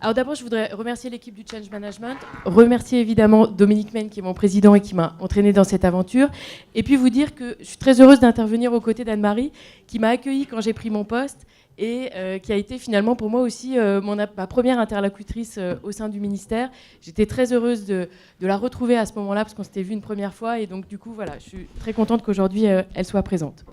Alors d'abord, je voudrais remercier l'équipe du Change Management, remercier évidemment Dominique Maine, qui est mon président et qui m'a entraîné dans cette aventure, et puis vous dire que je suis très heureuse d'intervenir aux côtés d'Anne-Marie, qui m'a accueillie quand j'ai pris mon poste, et qui a été finalement pour moi aussi ma première interlocutrice au sein du ministère. J'étais très heureuse de la retrouver à ce moment-là, parce qu'on s'était vu une première fois, et donc du coup, voilà, je suis très contente qu'aujourd'hui, elle soit présente.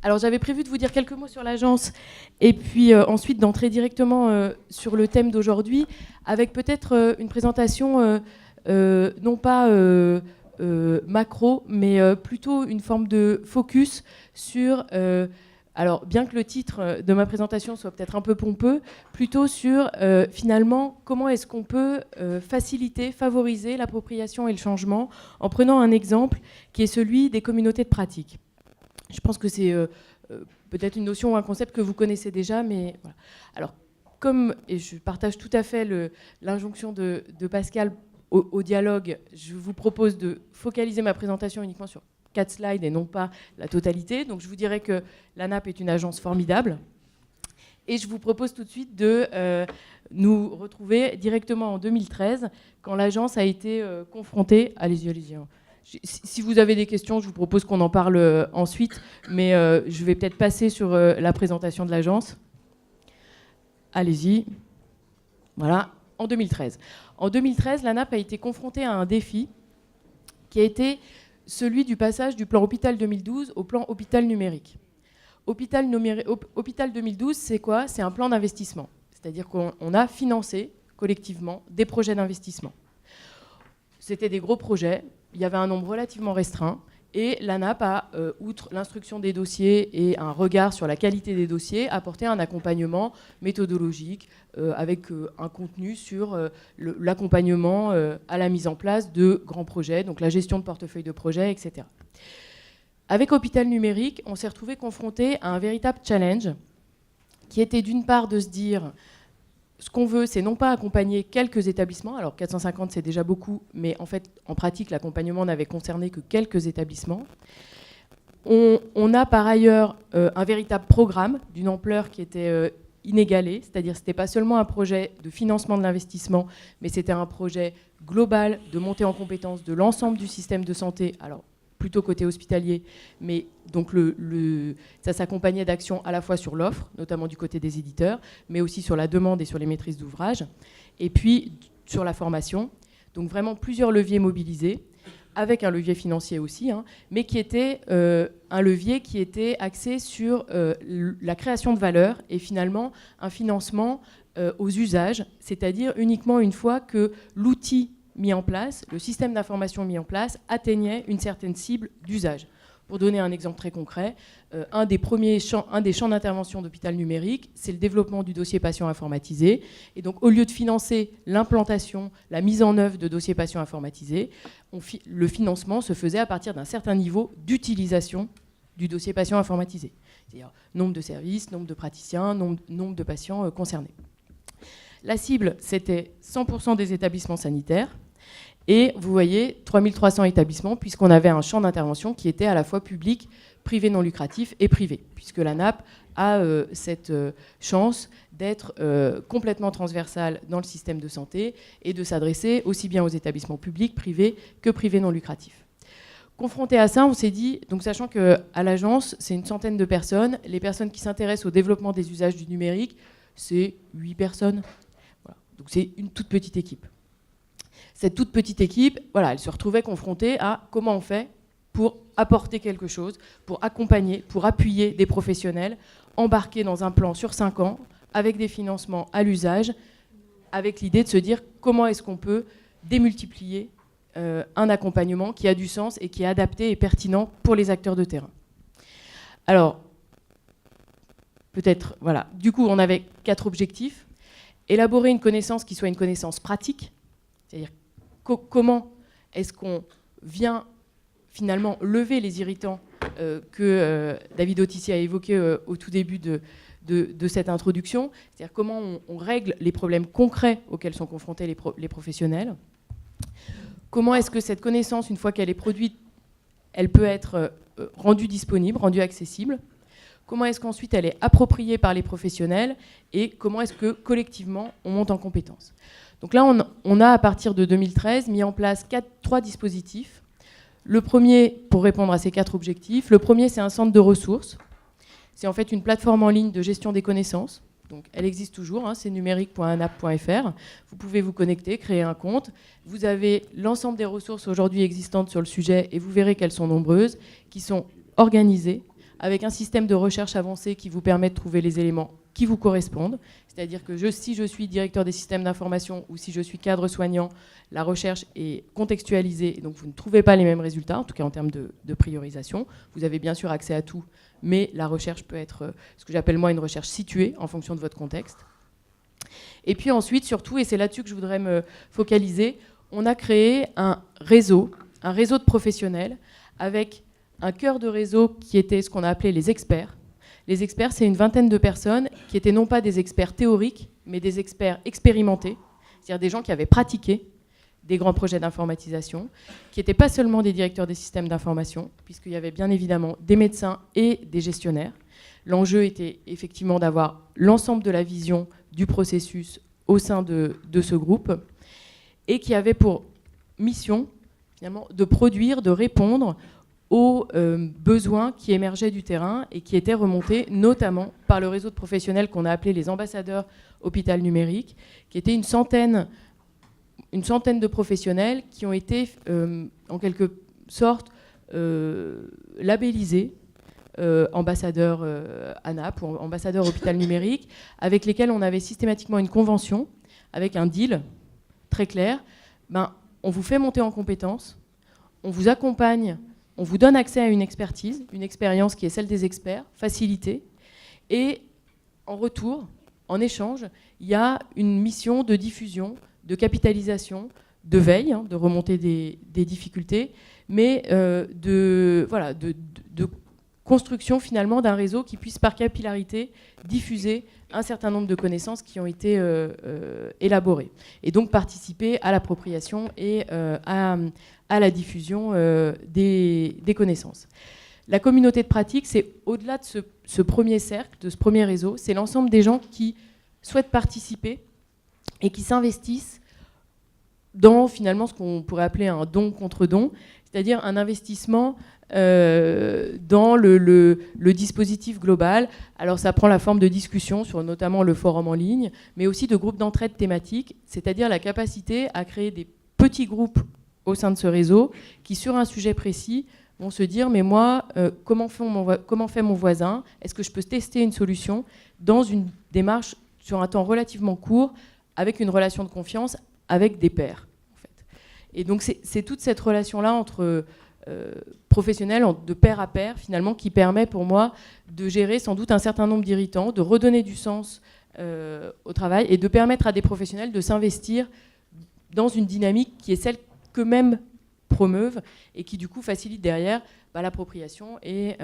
Alors j'avais prévu de vous dire quelques mots sur l'agence et puis ensuite d'entrer directement sur le thème d'aujourd'hui avec peut-être une présentation non pas macro mais plutôt une forme de focus sur, alors bien que le titre de ma présentation soit peut-être un peu pompeux, plutôt sur finalement comment est-ce qu'on peut faciliter, favoriser l'appropriation et le changement en prenant un exemple qui est celui des communautés de pratique. Je pense que c'est peut-être une notion ou un concept que vous connaissez déjà, mais voilà. Alors, et je partage tout à fait l'injonction de Pascal au dialogue, je vous propose de focaliser ma présentation uniquement sur 4 slides et non pas la totalité. Donc, je vous dirais que l'ANAP est une agence formidable. Et je vous propose tout de suite de nous retrouver directement en 2013, quand l'agence a été confrontée... Allez-y, allez-y. Si vous avez des questions, je vous propose qu'on en parle ensuite, mais je vais peut-être passer sur la présentation de l'agence. Allez-y. Voilà, en 2013. En 2013, l'ANAP a été confrontée à un défi qui a été celui du passage du plan Hôpital 2012 au plan Hôpital numérique. Hôpital 2012, c'est quoi? C'est un plan d'investissement. C'est-à-dire qu'on a financé collectivement des projets d'investissement. C'était des gros projets. Il y avait un nombre relativement restreint et l'ANAP a, outre l'instruction des dossiers et un regard sur la qualité des dossiers, apporté un accompagnement méthodologique avec un contenu sur l'accompagnement à la mise en place de grands projets, donc la gestion de portefeuille de projets, etc. Avec Hôpital numérique, on s'est retrouvé confronté à un véritable challenge qui était d'une part de se dire... Ce qu'on veut, c'est non pas accompagner quelques établissements, alors 450 c'est déjà beaucoup, mais en fait, en pratique, l'accompagnement n'avait concerné que quelques établissements. On a par ailleurs un véritable programme d'une ampleur qui était inégalée, c'est-à-dire que ce n'était pas seulement un projet de financement de l'investissement, mais c'était un projet global de montée en compétence de l'ensemble du système de santé, alors plutôt côté hospitalier, mais donc ça s'accompagnait d'actions à la fois sur l'offre, notamment du côté des éditeurs, mais aussi sur la demande et sur les maîtrises d'ouvrage, et puis sur la formation. Donc vraiment plusieurs leviers mobilisés, avec un levier financier aussi, hein, mais qui était un levier qui était axé sur la création de valeur et finalement un financement aux usages, c'est-à-dire uniquement une fois que l'outil mis en place, le système d'information mis en place, atteignait une certaine cible d'usage. Pour donner un exemple très concret, un des champs d'intervention d'Hôpital numérique, c'est le développement du dossier patient informatisé. Et donc, au lieu de financer l'implantation, la mise en œuvre de dossiers patients informatisés, le financement se faisait à partir d'un certain niveau d'utilisation du dossier patient informatisé. C'est-à-dire nombre de services, nombre de praticiens, nombre de patients concernés. La cible, c'était 100% des établissements sanitaires. Et vous voyez, 3300 établissements, puisqu'on avait un champ d'intervention qui était à la fois public, privé non lucratif et privé, puisque l'ANAP a cette chance d'être complètement transversale dans le système de santé et de s'adresser aussi bien aux établissements publics, privés, que privés non lucratifs. Confronté à ça, on s'est dit, donc sachant qu'à l'agence, c'est une centaine de personnes, les personnes qui s'intéressent au développement des usages du numérique, c'est 8 personnes. Voilà. Donc c'est une toute petite équipe. Cette toute petite équipe, voilà, elle se retrouvait confrontée à comment on fait pour apporter quelque chose, pour accompagner, pour appuyer des professionnels, embarqués dans un plan sur 5 ans, avec des financements à l'usage, avec l'idée de se dire comment est-ce qu'on peut démultiplier un accompagnement qui a du sens et qui est adapté et pertinent pour les acteurs de terrain. Alors, peut-être, voilà, du coup, on avait 4 objectifs. Élaborer une connaissance qui soit une connaissance pratique, c'est-à-dire comment est-ce qu'on vient finalement lever les irritants que David Otissi a évoqués au tout début de cette introduction, c'est-à-dire comment on règle les problèmes concrets auxquels sont confrontés les professionnels, comment est-ce que cette connaissance, une fois qu'elle est produite, elle peut être rendue disponible, rendue accessible, comment est-ce qu'ensuite elle est appropriée par les professionnels et comment est-ce que collectivement on monte en compétences. Donc là, on a à partir de 2013 mis en place 3 dispositifs. Le premier, pour répondre à ces 4 objectifs, le premier c'est un centre de ressources. C'est en fait une plateforme en ligne de gestion des connaissances. Donc, elle existe toujours, hein, c'est numérique.anap.fr. Vous pouvez vous connecter, créer un compte. Vous avez l'ensemble des ressources aujourd'hui existantes sur le sujet et vous verrez qu'elles sont nombreuses, qui sont organisées avec un système de recherche avancé qui vous permet de trouver les éléments qui vous correspondent. C'est-à-dire que si je suis directeur des systèmes d'information ou si je suis cadre soignant, la recherche est contextualisée et donc vous ne trouvez pas les mêmes résultats, en tout cas en termes de priorisation. Vous avez bien sûr accès à tout, mais la recherche peut être ce que j'appelle moi une recherche située en fonction de votre contexte. Et puis ensuite, surtout, et c'est là-dessus que je voudrais me focaliser, on a créé un réseau de professionnels avec un cœur de réseau qui était ce qu'on a appelé les experts. Les experts, c'est une vingtaine de personnes qui étaient non pas des experts théoriques, mais des experts expérimentés, c'est-à-dire des gens qui avaient pratiqué des grands projets d'informatisation, qui n'étaient pas seulement des directeurs des systèmes d'information, puisqu'il y avait bien évidemment des médecins et des gestionnaires. L'enjeu était effectivement d'avoir l'ensemble de la vision du processus au sein de ce groupe, et qui avait pour mission, finalement, de produire, de répondre aux besoins qui émergeaient du terrain et qui étaient remontés notamment par le réseau de professionnels qu'on a appelé les ambassadeurs hôpital numérique, qui étaient une centaine de professionnels qui ont été en quelque sorte labellisés ambassadeurs ANAP ou ambassadeurs hôpital numérique, avec lesquels on avait systématiquement une convention avec un deal très clair. On vous fait monter en compétences, on vous accompagne, on vous donne accès à une expertise, une expérience qui est celle des experts, facilitée, et en retour, en échange, il y a une mission de diffusion, de capitalisation, de veille, de remontée des difficultés, mais de construction finalement d'un réseau qui puisse par capillarité diffuser un certain nombre de connaissances qui ont été élaborées, et donc participer à l'appropriation et à la diffusion des connaissances. La communauté de pratique, c'est au-delà de ce premier cercle, de ce premier réseau, c'est l'ensemble des gens qui souhaitent participer et qui s'investissent dans finalement ce qu'on pourrait appeler un don contre don, c'est-à-dire un investissement dans le dispositif global. Alors ça prend la forme de discussions sur notamment le forum en ligne, mais aussi de groupes d'entraide thématiques, c'est-à-dire la capacité à créer des petits groupes au sein de ce réseau qui, sur un sujet précis, vont se dire « mais moi, comment fait mon voisin ? Est-ce que je peux tester une solution dans une démarche sur un temps relativement court, avec une relation de confiance, avec des pairs ?» en fait. Et donc c'est toute cette relation-là entre professionnels, de pair à pair, finalement, qui permet pour moi de gérer sans doute un certain nombre d'irritants, de redonner du sens au travail et de permettre à des professionnels de s'investir dans une dynamique qui est celle qu'eux-mêmes promeuvent et qui du coup facilite derrière l'appropriation et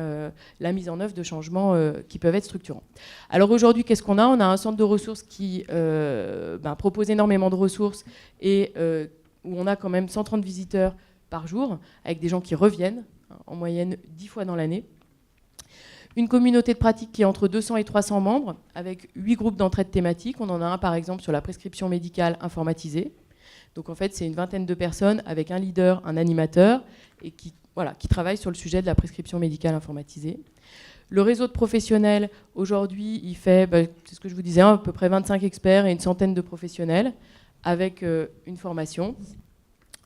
la mise en œuvre de changements qui peuvent être structurants. Alors aujourd'hui, qu'est-ce qu'on a ? On a un centre de ressources qui propose énormément de ressources et où on a quand même 130 visiteurs par jour, avec des gens qui reviennent, en moyenne 10 fois dans l'année. Une communauté de pratique qui est entre 200 et 300 membres, avec 8 groupes d'entraide thématiques. On en a un par exemple sur la prescription médicale informatisée. Donc en fait, c'est une vingtaine de personnes avec un leader, un animateur, et qui travaillent sur le sujet de la prescription médicale informatisée. Le réseau de professionnels, aujourd'hui, il fait, c'est ce que je vous disais, à peu près 25 experts et une centaine de professionnels, avec une formation.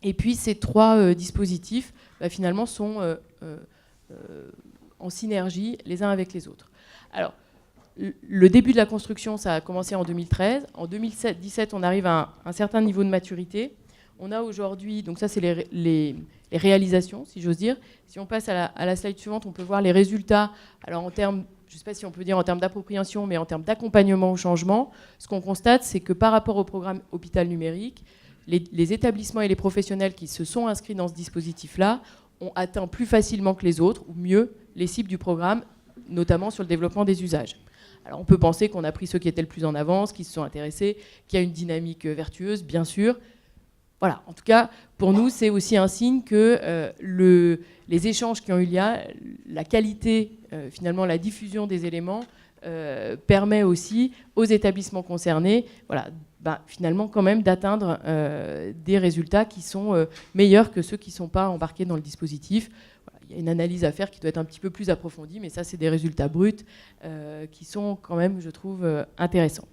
Et puis ces 3 dispositifs, finalement, sont en synergie les uns avec les autres. Alors, le début de la construction, ça a commencé en 2013. En 2017, on arrive à un certain niveau de maturité. On a aujourd'hui, donc ça c'est les réalisations, si j'ose dire. Si on passe à la slide suivante, on peut voir les résultats. Alors en termes, je ne sais pas si on peut dire en termes d'appropriation, mais en termes d'accompagnement au changement, ce qu'on constate, c'est que par rapport au programme Hôpital numérique, les établissements et les professionnels qui se sont inscrits dans ce dispositif-là ont atteint plus facilement que les autres, ou mieux, les cibles du programme, notamment sur le développement des usages. Alors on peut penser qu'on a pris ceux qui étaient le plus en avance, qui se sont intéressés, qu'il y a une dynamique vertueuse, bien sûr. voilà, en tout cas, pour nous, c'est aussi un signe que les échanges qui ont eu lieu, la qualité, finalement, la diffusion des éléments, permet aussi aux établissements concernés, voilà, finalement, quand même, d'atteindre des résultats qui sont meilleurs que ceux qui ne sont pas embarqués dans le dispositif. Voilà, il y a une analyse à faire qui doit être un petit peu plus approfondie, mais ça, c'est des résultats bruts qui sont quand même, je trouve, intéressants.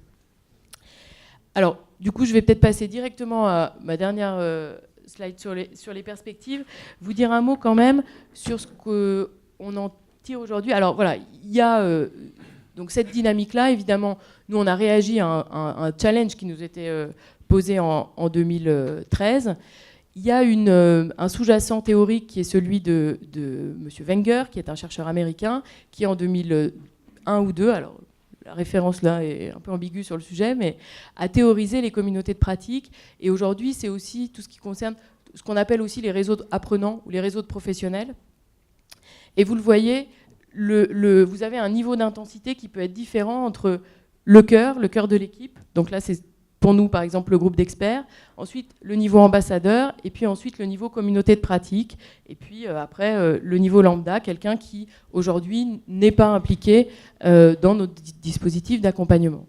Alors, du coup, je vais peut-être passer directement à ma dernière slide sur les perspectives. Vous dire un mot quand même sur ce qu'on en tire aujourd'hui. Alors voilà, il y a donc cette dynamique-là. Évidemment, nous, on a réagi à un challenge qui nous était posé en 2013. Il y a un sous-jacent théorique qui est celui de M. Wenger, qui est un chercheur américain, qui en 2001 ou 2002, alors la référence là est un peu ambiguë sur le sujet, mais a théorisé les communautés de pratique. Et aujourd'hui, c'est aussi tout ce qui concerne ce qu'on appelle aussi les réseaux apprenants ou les réseaux de professionnels. Et vous le voyez, vous avez un niveau d'intensité qui peut être différent entre le cœur de l'équipe. Donc là, c'est pour nous, par exemple, le groupe d'experts. Ensuite, le niveau ambassadeur. Et puis ensuite, le niveau communauté de pratique. Et puis après, le niveau lambda, quelqu'un qui, aujourd'hui, n'est pas impliqué dans nos dispositifs d'accompagnement.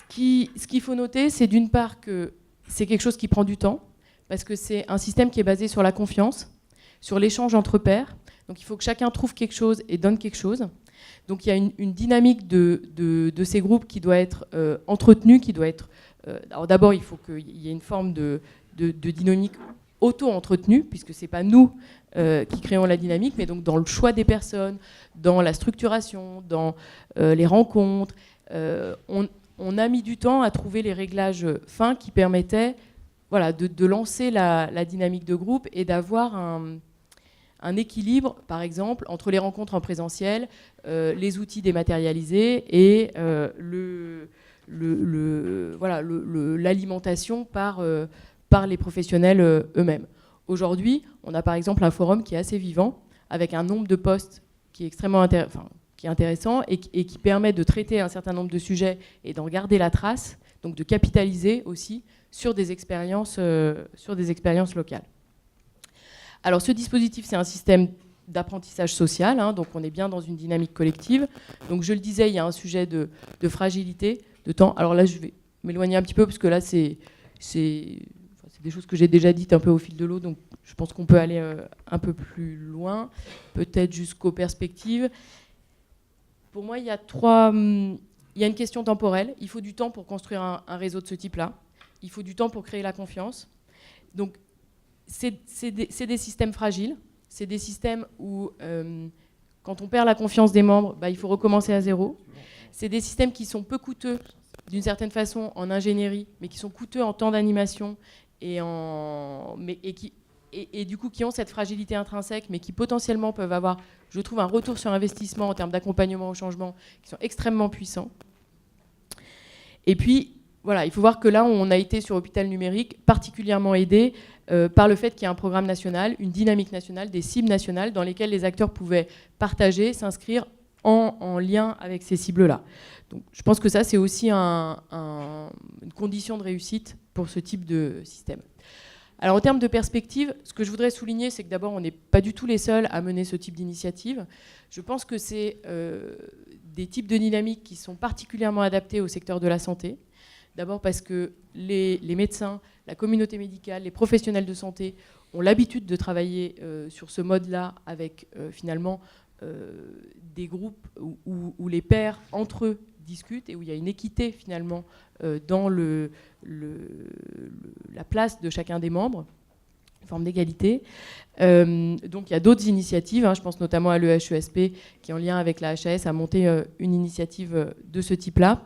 Ce qu'il faut noter, c'est d'une part que c'est quelque chose qui prend du temps, parce que c'est un système qui est basé sur la confiance, sur l'échange entre pairs. Donc il faut que chacun trouve quelque chose et donne quelque chose. Donc il y a une dynamique de ces groupes qui doit être entretenue, qui doit être... alors d'abord, il faut qu'il y ait une forme de dynamique auto-entretenue, puisque ce n'est pas nous qui créons la dynamique, mais donc dans le choix des personnes, dans la structuration, dans les rencontres. On a mis du temps à trouver les réglages fins qui permettaient, voilà, de lancer la dynamique de groupe et d'avoir un équilibre, par exemple, entre les rencontres en présentiel, les outils dématérialisés et l'alimentation par les professionnels eux-mêmes. Aujourd'hui, on a par exemple un forum qui est assez vivant, avec un nombre de posts qui est extrêmement intéressant et qui permet de traiter un certain nombre de sujets et d'en garder la trace, donc de capitaliser aussi sur des expériences locales. Alors ce dispositif, c'est un système d'apprentissage social, hein, donc on est bien dans une dynamique collective. Donc je le disais, il y a un sujet de fragilité, de temps. Alors là, je vais m'éloigner un petit peu, parce que là, c'est des choses que j'ai déjà dites un peu au fil de l'eau, donc je pense qu'on peut aller un peu plus loin, peut-être jusqu'aux perspectives. Pour moi, il y a une question temporelle. Il faut du temps pour construire un réseau de ce type-là. Il faut du temps pour créer la confiance. Donc, c'est des systèmes fragiles. C'est des systèmes où, quand on perd la confiance des membres, il faut recommencer à zéro. C'est des systèmes qui sont peu coûteux, d'une certaine façon, en ingénierie, mais qui sont coûteux en temps d'animation et du coup qui ont cette fragilité intrinsèque, mais qui potentiellement peuvent avoir, je trouve, un retour sur investissement en termes d'accompagnement au changement, qui sont extrêmement puissants. Et puis, voilà, il faut voir que là, on a été sur Hôpital Numérique particulièrement aidé par le fait qu'il y a un programme national, une dynamique nationale, des cibles nationales dans lesquelles les acteurs pouvaient partager, s'inscrire en lien avec ces cibles-là. Donc, je pense que ça, c'est aussi une condition de réussite pour ce type de système. Alors, en termes de perspective, ce que je voudrais souligner, c'est que d'abord, on n'est pas du tout les seuls à mener ce type d'initiative. Je pense que c'est des types de dynamiques qui sont particulièrement adaptés au secteur de la santé. D'abord parce que les médecins, la communauté médicale, les professionnels de santé ont l'habitude de travailler sur ce mode-là avec finalement des groupes où les pairs entre eux discutent et où il y a une équité finalement dans la place de chacun des membres, une forme d'égalité. Donc il y a d'autres initiatives, hein, je pense notamment à l'EHESP qui, en lien avec la HAS, a monté une initiative de ce type-là.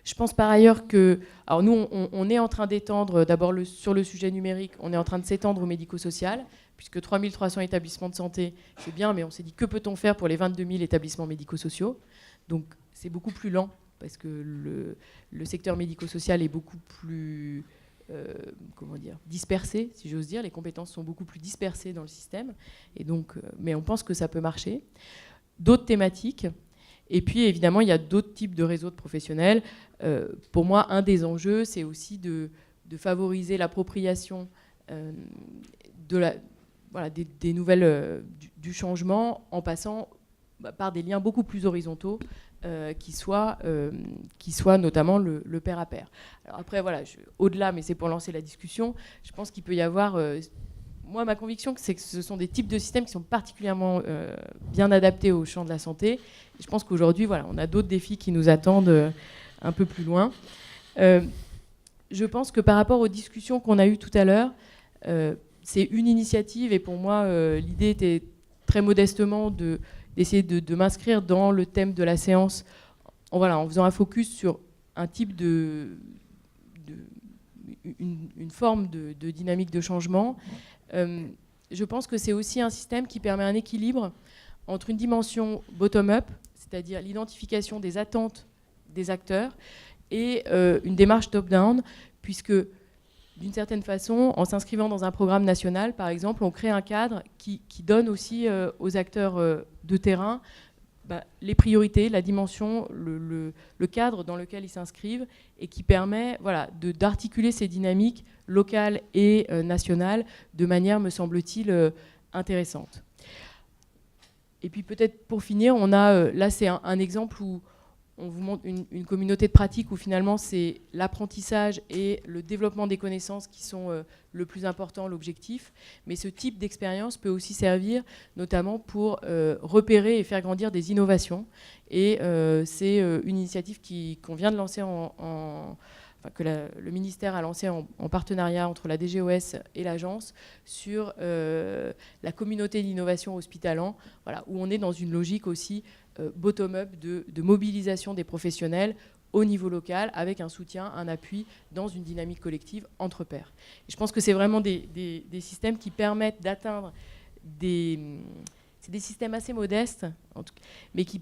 Je pense par ailleurs que, alors nous, on est en train d'étendre, d'abord sur le sujet numérique, on est en train de s'étendre au médico-social, puisque 3300 établissements de santé, c'est bien, mais on s'est dit, que peut-on faire pour les 22 000 établissements médico-sociaux? Donc c'est beaucoup plus lent, parce que le secteur médico-social est beaucoup plus dispersé, si j'ose dire. Les compétences sont beaucoup plus dispersées dans le système, et donc, mais on pense que ça peut marcher. D'autres thématiques. Et puis, évidemment, il y a d'autres types de réseaux de professionnels. Pour moi, un des enjeux, c'est aussi de favoriser l'appropriation des nouvelles du changement en passant par des liens beaucoup plus horizontaux qui soient notamment le pair à pair. Alors après, voilà, au-delà, mais c'est pour lancer la discussion, je pense qu'il peut y avoir... moi, ma conviction, c'est que ce sont des types de systèmes qui sont particulièrement bien adaptés au champ de la santé. Et je pense qu'aujourd'hui, voilà, on a d'autres défis qui nous attendent un peu plus loin. Je pense que par rapport aux discussions qu'on a eues tout à l'heure, c'est une initiative, et pour moi, l'idée était très modestement d'essayer de m'inscrire dans le thème de la séance en faisant un focus sur un type une forme de dynamique de changement. Je pense que c'est aussi un système qui permet un équilibre entre une dimension bottom-up, c'est-à-dire l'identification des attentes des acteurs, et une démarche top-down, puisque d'une certaine façon, en s'inscrivant dans un programme national, par exemple, on crée un cadre qui donne aussi aux acteurs de terrain les priorités, la dimension, le cadre dans lequel ils s'inscrivent, et qui permet d'articuler ces dynamiques locales et nationales de manière, me semble-t-il, intéressante. Et puis peut-être pour finir, on a, là c'est un exemple où on vous montre une communauté de pratique où finalement c'est l'apprentissage et le développement des connaissances qui sont le plus important, l'objectif. Mais ce type d'expérience peut aussi servir notamment pour repérer et faire grandir des innovations. Et c'est une initiative qu'on vient de lancer que le ministère a lancé en partenariat entre la DGOS et l'agence sur la communauté d'innovation hospitalant, où on est dans une logique aussi bottom-up de mobilisation des professionnels au niveau local avec un soutien, un appui dans une dynamique collective entre pairs. Et je pense que c'est vraiment des systèmes qui permettent d'atteindre c'est des systèmes assez modestes, mais qui,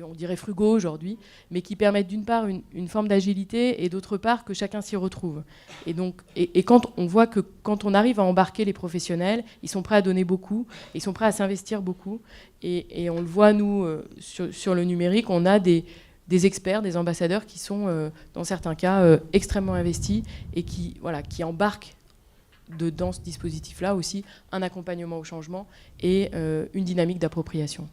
on dirait frugaux aujourd'hui, mais qui permettent d'une part une forme d'agilité et d'autre part que chacun s'y retrouve. Et donc, quand on voit que quand on arrive à embarquer les professionnels, ils sont prêts à donner beaucoup, ils sont prêts à s'investir beaucoup. Et on le voit, nous, sur le numérique, on a des experts, des ambassadeurs qui sont, dans certains cas, extrêmement investis et qui embarquent dans ce dispositif-là aussi un accompagnement au changement et une dynamique d'appropriation.